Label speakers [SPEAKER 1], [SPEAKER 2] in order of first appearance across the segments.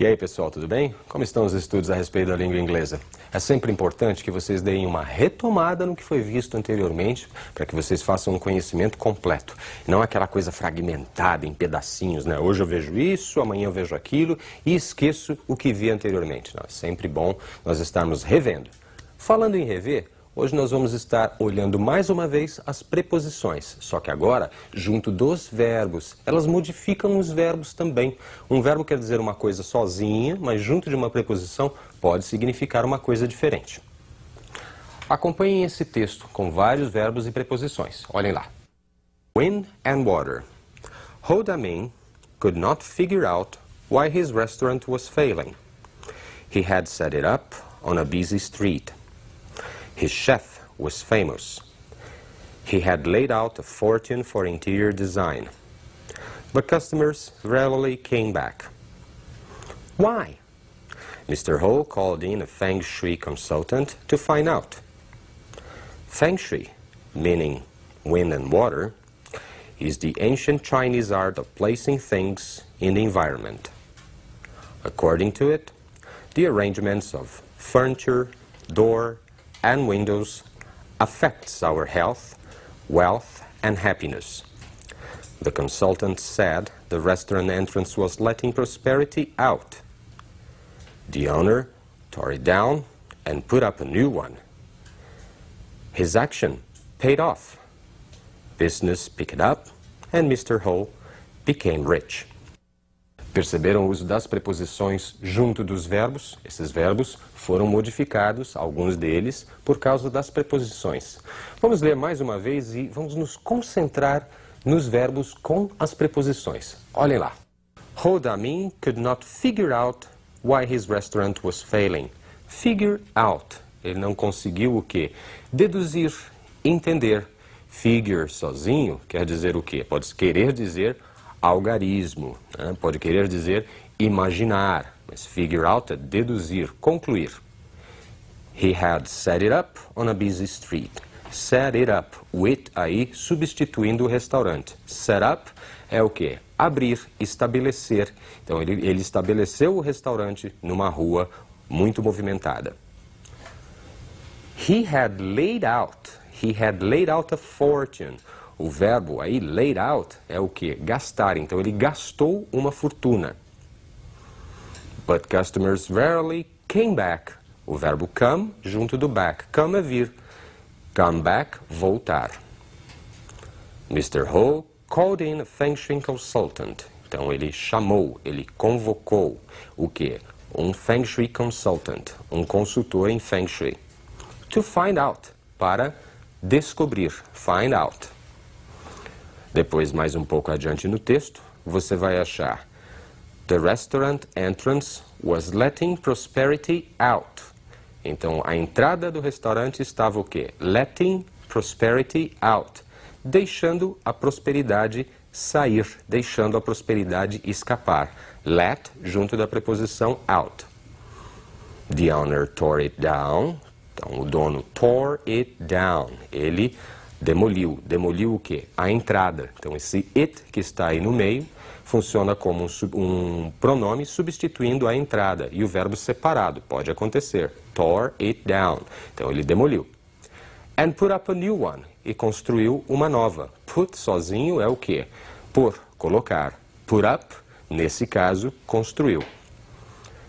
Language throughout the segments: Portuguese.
[SPEAKER 1] E aí, pessoal, tudo bem? Como estão os estudos a respeito da língua inglesa? É sempre importante que vocês deem uma retomada no que foi visto anteriormente, para que vocês façam um conhecimento completo. Não aquela coisa fragmentada em pedacinhos, né? Hoje eu vejo isso, amanhã eu vejo aquilo e esqueço o que vi anteriormente. Não, é sempre bom nós estarmos revendo. Falando em rever, hoje nós vamos estar olhando mais uma vez as preposições, só que agora, junto dos verbos, elas modificam os verbos também. Um verbo quer dizer uma coisa sozinha, mas junto de uma preposição pode significar uma coisa diferente. Acompanhem esse texto com vários verbos e preposições. Olhem lá. Wind and water. Ho Da-min could not figure out why his restaurant was failing. He had set it up on a busy street. His chef was famous. He had laid out a fortune for interior design. But customers rarely came back. Why? Mr. Ho called in a Feng Shui consultant to find out. Feng Shui, meaning wind and water, is the ancient Chinese art of placing things in the environment. According to it, the arrangements of furniture, door, and windows affects our health, wealth, and happiness. The consultant said the restaurant entrance was letting prosperity out. The owner tore it down and put up a new one. His action paid off. Business picked up and Mr. Ho became rich. Perceberam o uso das preposições junto dos verbos? Esses verbos foram modificados, alguns deles, por causa das preposições. Vamos ler mais uma vez e vamos nos concentrar nos verbos com as preposições. Olhem lá. Ho Da-min could not figure out why his restaurant was failing. Figure out. Ele não conseguiu o quê? Deduzir, entender. Figure sozinho quer dizer o quê? Pode querer dizer algarismo, né? Pode querer dizer imaginar, mas figure out é deduzir, concluir. He had set it up on a busy street. Set it up, o it aí substituindo o restaurante. Set up é o quê? Abrir, estabelecer. Então ele estabeleceu o restaurante numa rua muito movimentada. He had laid out a fortune. O verbo aí, laid out, é o que? Gastar. Então, ele gastou uma fortuna. But customers rarely came back. O verbo come, junto do back. Come é vir. Come back, voltar. Mr. Ho called in a Feng Shui consultant. Então, ele chamou, ele convocou o que? Um Feng Shui consultant, um consultor em Feng Shui. To find out, para descobrir, find out. Depois, mais um pouco adiante no texto, você vai achar The restaurant entrance was letting prosperity out. Então, a entrada do restaurante estava o quê? Letting prosperity out. Deixando a prosperidade sair, deixando a prosperidade escapar. Let, junto da preposição out. The owner tore it down. Então, o dono tore it down. Ele demoliu. Demoliu o quê? A entrada. Então, esse it que está aí no meio funciona como um pronome substituindo a entrada. E o verbo separado. Pode acontecer. Tore it down. Então, ele demoliu. And put up a new one. E construiu uma nova. Put sozinho é o quê? Pôr, colocar. Put up, nesse caso, construiu.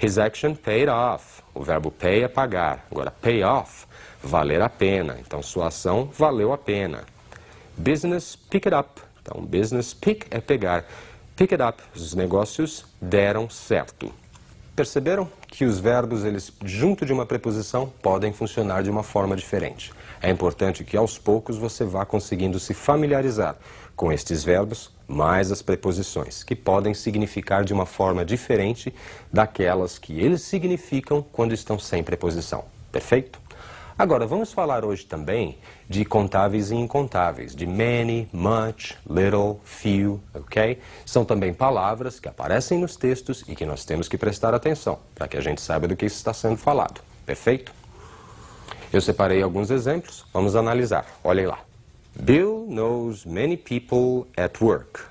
[SPEAKER 1] His action paid off. O verbo pay é pagar. Agora, pay off, valer a pena. Então, sua ação valeu a pena. Business pick it up. Então, business pick é pegar. Pick it up, os negócios deram certo. Perceberam que os verbos, eles, junto de uma preposição, podem funcionar de uma forma diferente. É importante que, aos poucos, você vá conseguindo se familiarizar com estes verbos, mais as preposições, que podem significar de uma forma diferente daquelas que eles significam quando estão sem preposição. Perfeito? Agora, vamos falar hoje também de contáveis e incontáveis, de many, much, little, few, ok? São também palavras que aparecem nos textos e que nós temos que prestar atenção, para que a gente saiba do que está sendo falado. Perfeito? Eu separei alguns exemplos, vamos analisar. Olhem lá. Bill knows many people at work.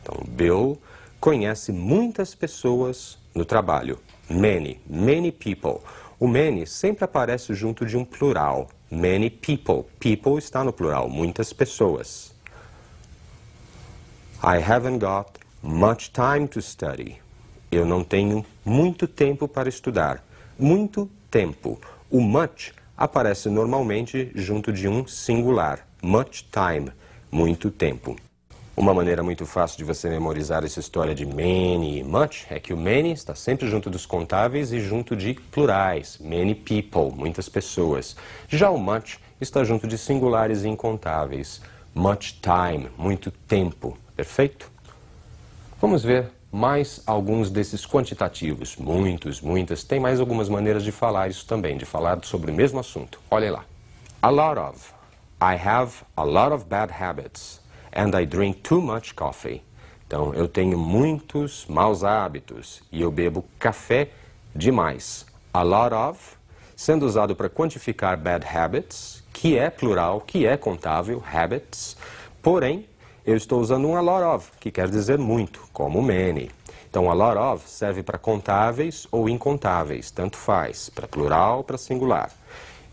[SPEAKER 1] Então, Bill conhece muitas pessoas no trabalho. Many, many people. O many sempre aparece junto de um plural. Many people. People está no plural, muitas pessoas. I haven't got much time to study. Eu não tenho muito tempo para estudar. Muito tempo. O much aparece normalmente junto de um singular. Much time. Muito tempo. Uma maneira muito fácil de você memorizar essa história de many e much é que o many está sempre junto dos contáveis e junto de plurais. Many people, muitas pessoas. Já o much está junto de singulares e incontáveis. Much time, muito tempo. Perfeito? Vamos ver mais alguns desses quantitativos. Muitos, muitas. Tem mais algumas maneiras de falar isso também, de falar sobre o mesmo assunto. Olhem lá. A lot of. I have a lot of bad habits. And I drink too much coffee. Então, eu tenho muitos maus hábitos e eu bebo café demais. A lot of, sendo usado para quantificar bad habits, que é plural, que é contável, habits. Porém, eu estou usando um a lot of, que quer dizer muito, como many. Então, a lot of serve para contáveis ou incontáveis, tanto faz, para plural, para singular.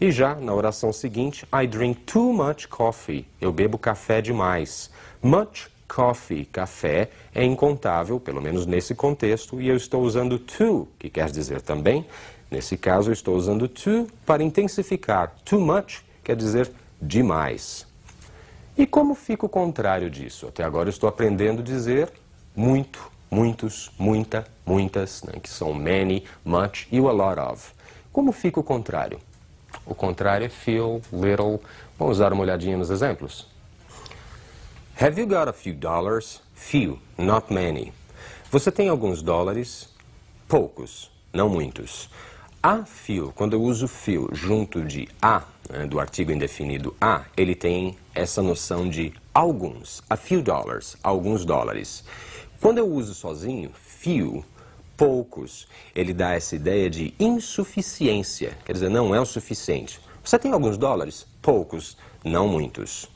[SPEAKER 1] E já na oração seguinte, I drink too much coffee. Eu bebo café demais. Much coffee, café, é incontável, pelo menos nesse contexto, e eu estou usando too, que quer dizer também. Nesse caso, eu estou usando too para intensificar. Too much quer dizer demais. E como fica o contrário disso? Até agora eu estou aprendendo a dizer muito, muitos, muita, muitas, né, que são many, much e o a lot of. Como fica o contrário? O contrário é few, little. Vamos dar uma olhadinha nos exemplos. Have you got a few dollars? Few, not many. Você tem alguns dólares? Poucos, não muitos. A few, quando eu uso few junto de a, né, do artigo indefinido a, ele tem essa noção de alguns. A few dollars, alguns dólares. Quando eu uso sozinho, few, poucos, ele dá essa ideia de insuficiência. Quer dizer, não é o suficiente. Você tem alguns dólares? Poucos, não muitos.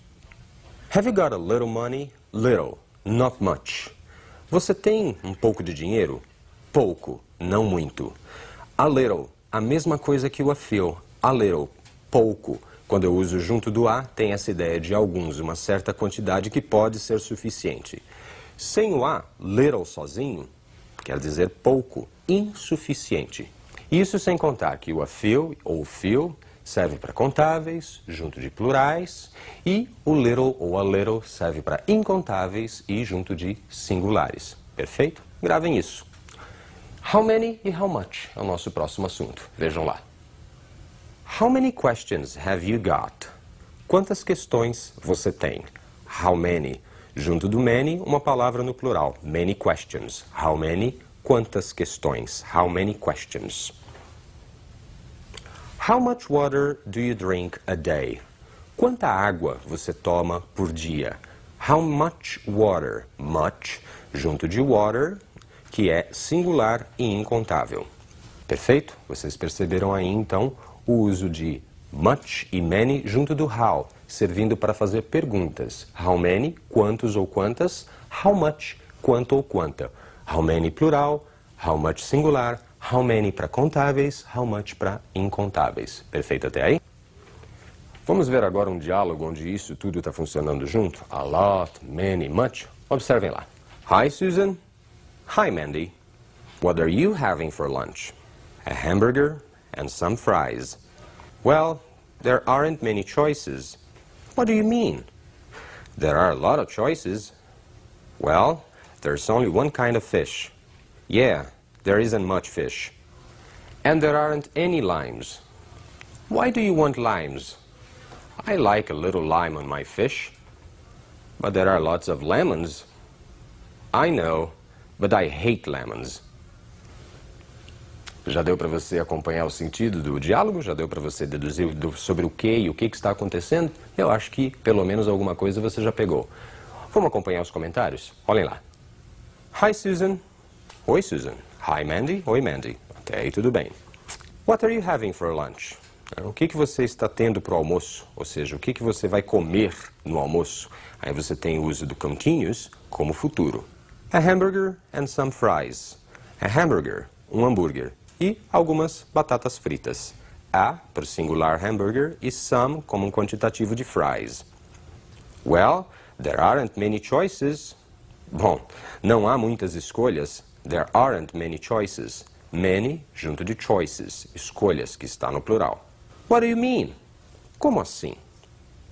[SPEAKER 1] Have you got a little money? Little, not much. Você tem um pouco de dinheiro? Pouco, não muito. A little, a mesma coisa que o a few. A little, pouco. Quando eu uso junto do a, tem essa ideia de alguns, uma certa quantidade que pode ser suficiente. Sem o a, little sozinho, quer dizer pouco, insuficiente. Isso sem contar que o a few ou few serve para contáveis, junto de plurais, e o little ou a little serve para incontáveis e junto de singulares. Perfeito? Gravem isso. How many e how much é o nosso próximo assunto. Vejam lá. How many questions have you got? Quantas questões você tem? How many? Junto do many, uma palavra no plural. Many questions. How many? Quantas questões? How many questions? How much water do you drink a day? Quanta água você toma por dia? How much water? Much, junto de water, que é singular e incontável. Perfeito? Vocês perceberam aí, então, o uso de much e many junto do how, servindo para fazer perguntas. How many, quantos ou quantas. How much, quanto ou quanta. How many plural, how much singular. How many para contáveis, how much para incontáveis. Perfeito até aí? Vamos ver agora um diálogo onde isso tudo está funcionando junto. A lot, many, much. Observem lá. Hi, Susan. Hi, Mandy. What are you having for lunch? A hamburger and some fries. Well, there aren't many choices. What do you mean? There are a lot of choices. Well, there's only one kind of fish. Yeah, there isn't much fish. And there aren't any limes. Why do you want limes? I like a little lime on my fish. But there are lots of lemons. I know, but I hate lemons. Já deu para você acompanhar o sentido do diálogo? Já deu para você deduzir sobre o que e o que está acontecendo? Eu acho que pelo menos alguma coisa você já pegou. Vamos acompanhar os comentários? Olhem lá. Hi, Susan. Oi, Susan. Hi, Mandy. Oi, Mandy. Até aí tudo bem. What are you having for lunch? O que você está tendo para o almoço? Ou seja, o que você vai comer no almoço? Aí você tem o uso do continuous como futuro. A hamburger and some fries. A hamburger, um hambúrguer e algumas batatas fritas. A para o singular hambúrguer e some como um quantitativo de fries. Well, there aren't many choices. Bom, não há muitas escolhas. There aren't many choices. Many junto de choices, escolhas, que está no plural. What do you mean? Como assim?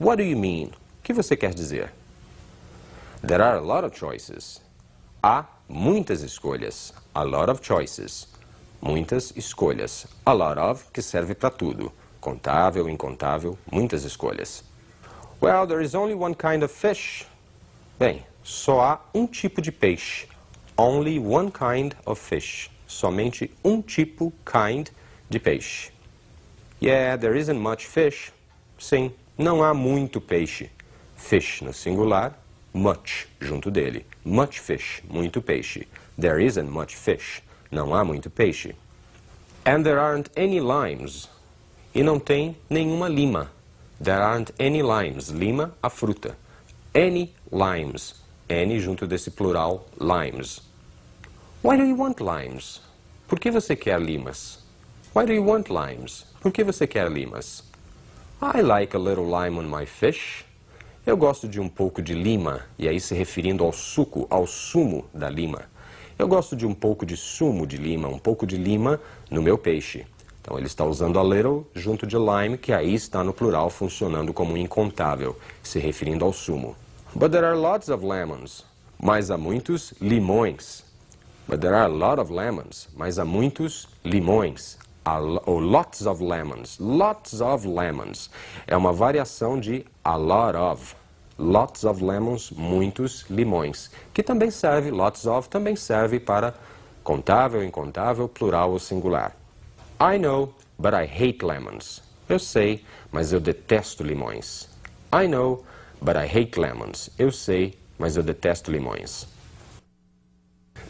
[SPEAKER 1] What do you mean? O que você quer dizer? There are a lot of choices. Há muitas escolhas. A lot of choices. Muitas escolhas. A lot of, que serve para tudo. Contável, incontável, muitas escolhas. Well, there is only one kind of fish. Bem, só há um tipo de peixe. Only one kind of fish. Somente um tipo, kind, de peixe. Yeah, there isn't much fish. Sim, não há muito peixe. Fish no singular, much junto dele. Much fish, muito peixe. There isn't much fish. Não há muito peixe. And there aren't any limes. E não tem nenhuma lima. There aren't any limes. Lima, a fruta. Any limes. Any junto desse plural, limes. Why do you want limes? Por que você quer limas? Why do you want limes? Por que você quer limas? I like a little lime on my fish. Eu gosto de um pouco de lima, e aí se referindo ao suco, ao sumo da lima. Eu gosto de um pouco de sumo de lima, um pouco de lima no meu peixe. Então ele está usando a little junto de lime, que aí está no plural funcionando como um incontável, se referindo ao sumo. But there are lots of lemons. Mas há muitos limões. But there are a lot of lemons. Mas há muitos limões. Ou lots of lemons. Lots of lemons. É uma variação de a lot of. Lots of lemons, muitos limões. Que também serve, lots of, também serve para contável, incontável, plural ou singular. I know, but I hate lemons. Eu sei, mas eu detesto limões. I know, but I hate lemons. Eu sei, mas eu detesto limões.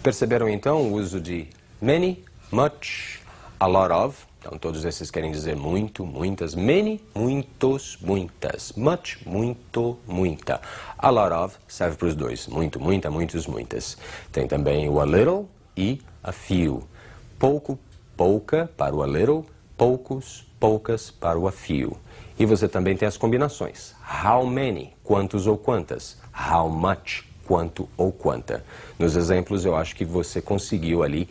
[SPEAKER 1] Perceberam então o uso de many, much, a lot of. Então todos esses querem dizer muito, muitas. Many, muitos, muitas. Much, muito, muita. A lot of serve para os dois. Muito, muita, muitos, muitas. Tem também o a little e a few. Pouco, pouca para o a little. Poucos, poucas para o a few. E você também tem as combinações. How many, quantos ou quantas. How much, quanto ou quanta. Nos exemplos eu acho que você conseguiu ali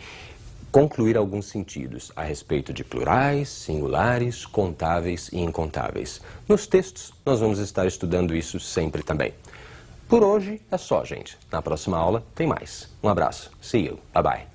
[SPEAKER 1] concluir alguns sentidos a respeito de plurais, singulares, contáveis e incontáveis. Nos textos nós vamos estar estudando isso sempre também. Por hoje é só, gente. Na próxima aula tem mais. Um abraço. See you. Bye bye.